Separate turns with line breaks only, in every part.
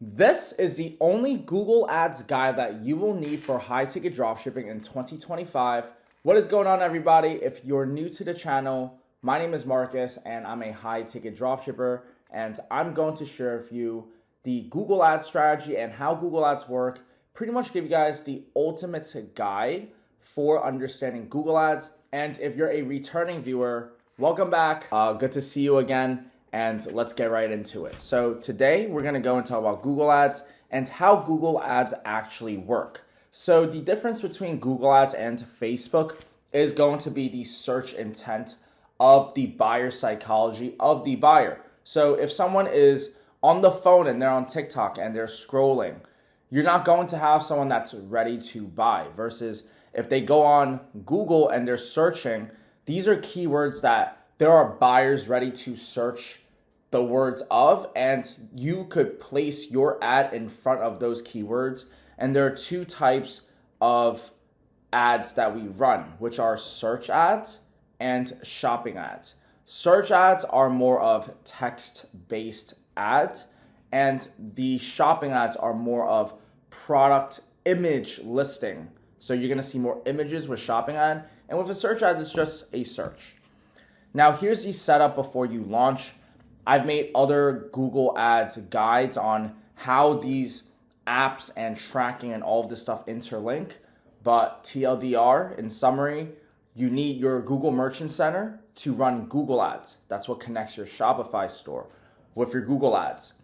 This is the only Google Ads guide that you will need for high ticket dropshipping in 2025. What is going on, everybody? If you're new to the channel, my name is Marcus and I'm a high ticket dropshipper, and I'm going to share with you the Google Ads strategy and how Google Ads work. Pretty much give you guys the ultimate guide for understanding Google Ads. And if you're a returning viewer, welcome back. Good to see you again. And let's get right into it. So today we're going to go and talk about Google Ads and how Google Ads actually work. So the difference between Google Ads and Facebook is going to be the search intent of the buyer psychology of the buyer. So if someone is on the phone and they're on TikTok and they're scrolling, you're not going to have someone that's ready to buy, versus if they go on Google and they're searching, these are keywords that there are buyers ready to search the words of, and you could place your ad in front of those keywords. And there are two types of ads that we run, which are search ads and shopping ads. Search ads are more of text-based ads, and the shopping ads are more of product image listing. So you're gonna see more images with shopping ad, and with a search ad, it's just a search. Now here's the setup before you launch. I've made other Google Ads guides on how these apps and tracking and all of this stuff interlink. But TLDR, in summary, you need your Google Merchant Center to run Google Ads. That's what connects your Shopify store with your Google Ads.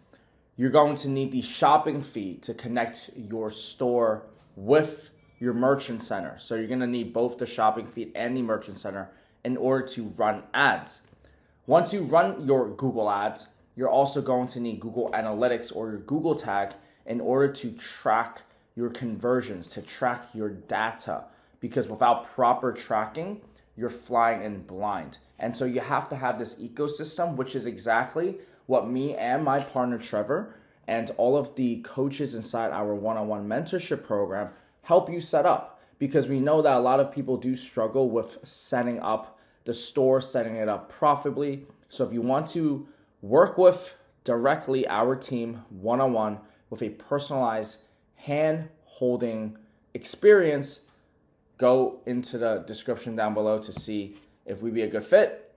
You're going to need the shopping feed to connect your store with your Merchant Center. So you're going to need both the shopping feed and the Merchant Center in order to run ads. Once you run your Google Ads, you're also going to need Google Analytics or your Google tag in order to track your conversions, to track your data, because without proper tracking, you're flying in blind. And so you have to have this ecosystem, which is exactly what me and my partner Trevor and all of the coaches inside our one-on-one mentorship program help you set up, because we know that a lot of people do struggle with setting up the store, setting it up profitably. So if you want to work with directly our team one-on-one with a personalized hand-holding experience, go into the description down below to see if we'd be a good fit.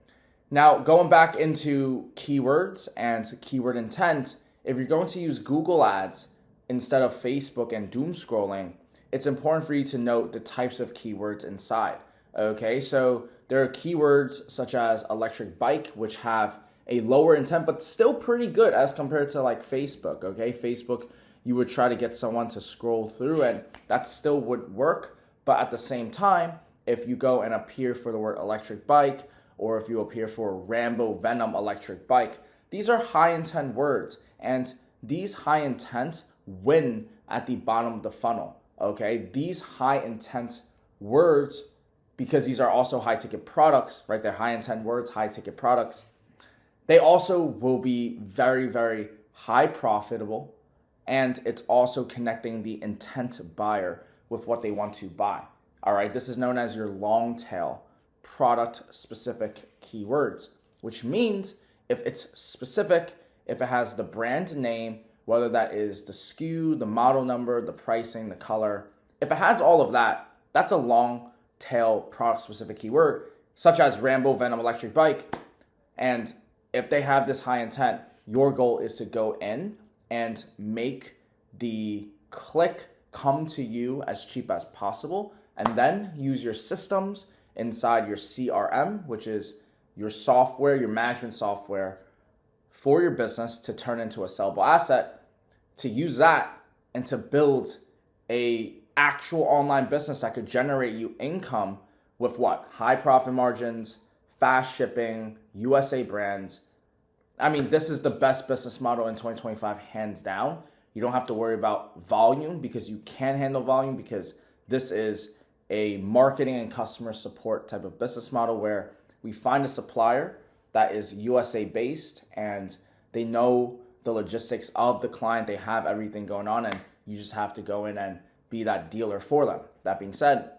Now, going back into keywords and keyword intent, if you're going to use Google Ads instead of Facebook and doom scrolling, it's important for you to note the types of keywords inside. Okay, so there are keywords such as electric bike, which have a lower intent, but still pretty good as compared to like Facebook. Okay, Facebook, you would try to get someone to scroll through, and that still would work. But at the same time, if you go and appear for the word electric bike, or if you appear for Rambo Venom electric bike, these are high intent words, and these high intent win at the bottom of the funnel. Okay, these high intent words, because these are also high ticket products, right? They're high intent words, high ticket products. They also will be very, very high profitable, and it's also connecting the intent buyer with what they want to buy. All right, this is known as your long tail product specific keywords, which means if it's specific, if it has the brand name, whether that is the SKU, the model number, the pricing, the color, if it has all of that, that's a long tail product specific keyword, such as Rambo Venom electric bike. And if they have this high intent, your goal is to go in and make the click come to you as cheap as possible, and then use your systems inside your CRM, which is your software, your management software for your business, to turn into a sellable asset, to use that and to build a actual online business that could generate you income with what? High profit margins, fast shipping, USA brands. I mean, this is the best business model in 2025, hands down. You don't have to worry about volume, because you can handle volume, because this is a marketing and customer support type of business model where we find a supplier that is USA based and they know the logistics of the client. They have everything going on, and you just have to go in and be that dealer for them. That being said,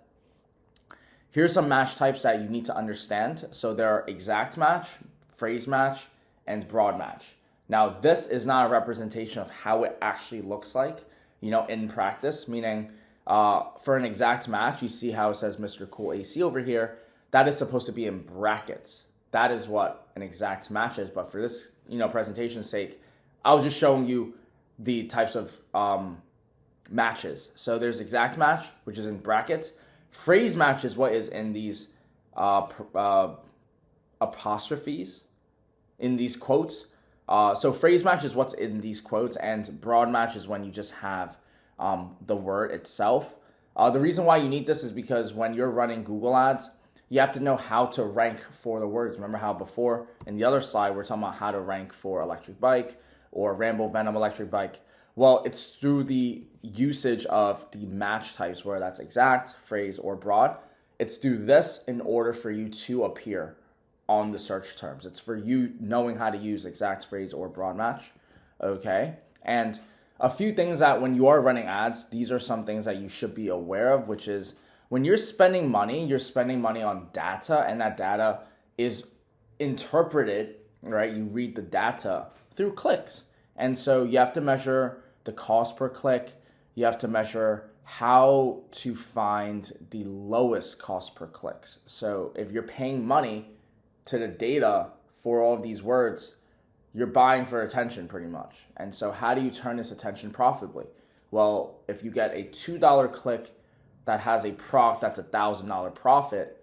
here's some match types that you need to understand. So there are exact match, phrase match, and broad match. Now, this is not a representation of how it actually looks like, in practice, meaning for an exact match, you see how it says Mr. Cool AC over here. That is supposed to be in brackets. That is what an exact match is. But for this, presentation's sake, I was just showing you the types of matches. So there's exact match, which is in brackets. Phrase match is what is in these apostrophes, in these quotes. So phrase match is what's in these quotes, and broad match is when you just have the word itself. The reason why you need this is because when you're running Google ads, you have to know how to rank for the words. Remember how before in the other slide, we're talking about how to rank for electric bike or Rambo Venom electric bike. Well, it's through the usage of the match types, where that's exact, phrase, or broad. It's through this in order for you to appear on the search terms. It's for you knowing how to use exact, phrase, or broad match. Okay. And a few things that when you are running ads, these are some things that you should be aware of, which is when you're spending money on data, and that data is interpreted, right? You read the data through clicks. And so you have to measure the cost per click. You have to measure how to find the lowest cost per clicks. So if you're paying money to the data for all of these words, you're buying for attention pretty much. And so how do you turn this attention profitably? Well, if you get a $2 click that has a proc that's $1,000 profit,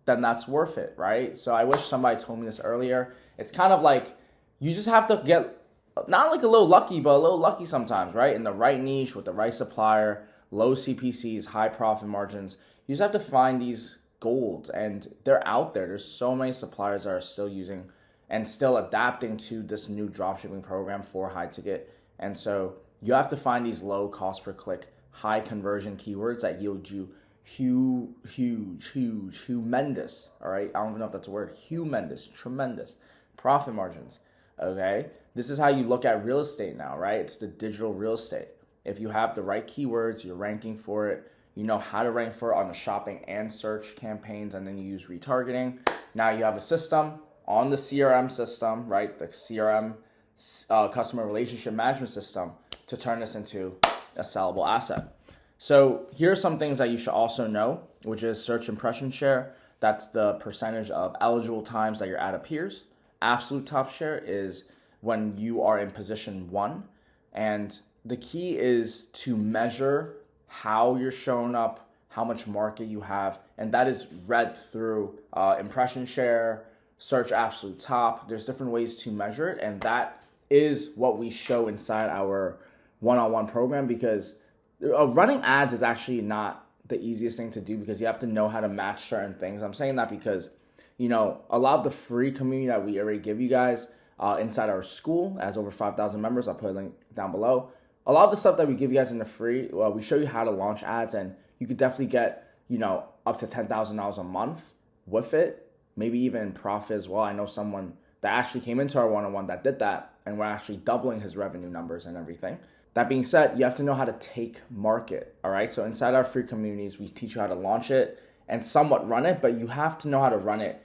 then that's worth it, right? So I wish somebody told me this earlier. It's kind of like you just have to get not like a little lucky, but a little lucky sometimes, right? In the right niche with the right supplier, low CPCs, high profit margins. You just have to find these golds, and they're out there. There's so many suppliers that are still using and still adapting to this new dropshipping program for high ticket. And so you have to find these low cost per click, high conversion keywords that yield you humongous, all right? I don't even know if that's a word. Humongous, tremendous profit margins, okay? This is how you look at real estate now, right? It's the digital real estate. If you have the right keywords, you're ranking for it, you know how to rank for it on the shopping and search campaigns, and then you use retargeting. Now you have a system on the CRM system, right? The CRM, customer relationship management system, to turn this into a sellable asset. So here are some things that you should also know, which is search impression share. That's the percentage of eligible times that your ad appears. Absolute top share is when you are in position 1. And the key is to measure how you're showing up, how much market you have, and that is read through impression share, search absolute top. There's different ways to measure it, and that is what we show inside our one-on-one program, because running ads is actually not the easiest thing to do, because you have to know how to match certain things. I'm saying that because, a lot of the free community that we already give you guys inside our school, as over 5,000 members, I'll put a link down below. A lot of the stuff that we give you guys in the free, we show you how to launch ads, and you could definitely get, up to $10,000 a month with it, maybe even profit as well. I know someone that actually came into our one-on-one that did that, and we're actually doubling his revenue numbers and everything. That being said, you have to know how to take market, all right? So inside our free communities, we teach you how to launch it and somewhat run it, but you have to know how to run it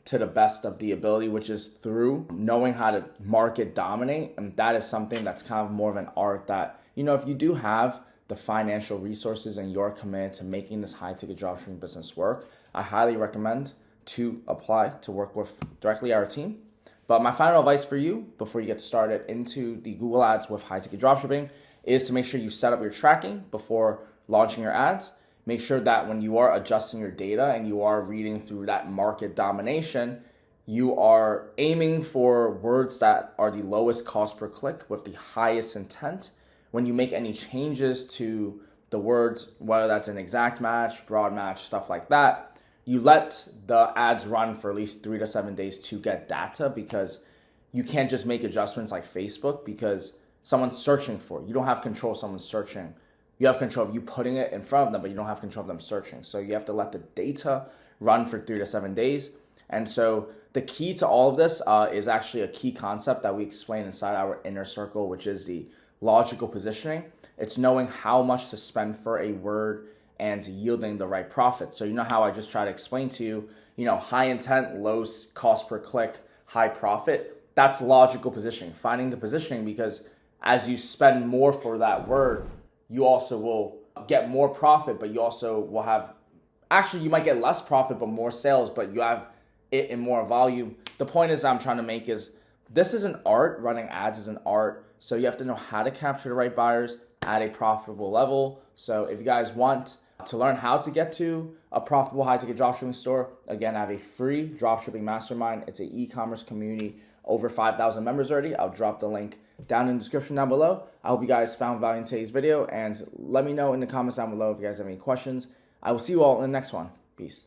to the best of the ability, which is through knowing how to market dominate. And that is something that's kind of more of an art that, if you do have the financial resources and you're committed to making this high ticket dropshipping business work, I highly recommend to apply to work with directly our team. But my final advice for you before you get started into the Google ads with high ticket dropshipping is to make sure you set up your tracking before launching your ads. Make sure that when you are adjusting your data and you are reading through that market domination, you are aiming for words that are the lowest cost per click with the highest intent. When you make any changes to the words, whether that's an exact match, broad match, stuff like that, you let the ads run for at least 3 to 7 days to get data, because you can't just make adjustments like Facebook because someone's searching for it. You don't have control of someone searching. You have control of you putting it in front of them, but you don't have control of them searching. So you have to let the data run for 3 to 7 days. And so the key to all of this is actually a key concept that we explain inside our inner circle, which is the logical positioning. It's knowing how much to spend for a word and yielding the right profit. So you know how I just try to explain to you, high intent, low cost per click, high profit. that's logical positioning, finding the positioning, because as you spend more for that word, you also will get more profit, but you also will have, actually you might get less profit but more sales, but you have it in more volume. The point is I'm trying to make is this is an art. Running ads is an art. So you have to know how to capture the right buyers at a profitable level. So if you guys want to learn how to get to a profitable high ticket dropshipping store, again, I have a free dropshipping mastermind. It's an e-commerce community, over 5,000 members already. I'll drop the link down in the description down below. I hope you guys found value in today's video, and let me know in the comments down below if you guys have any questions. I will see you all in the next one. Peace.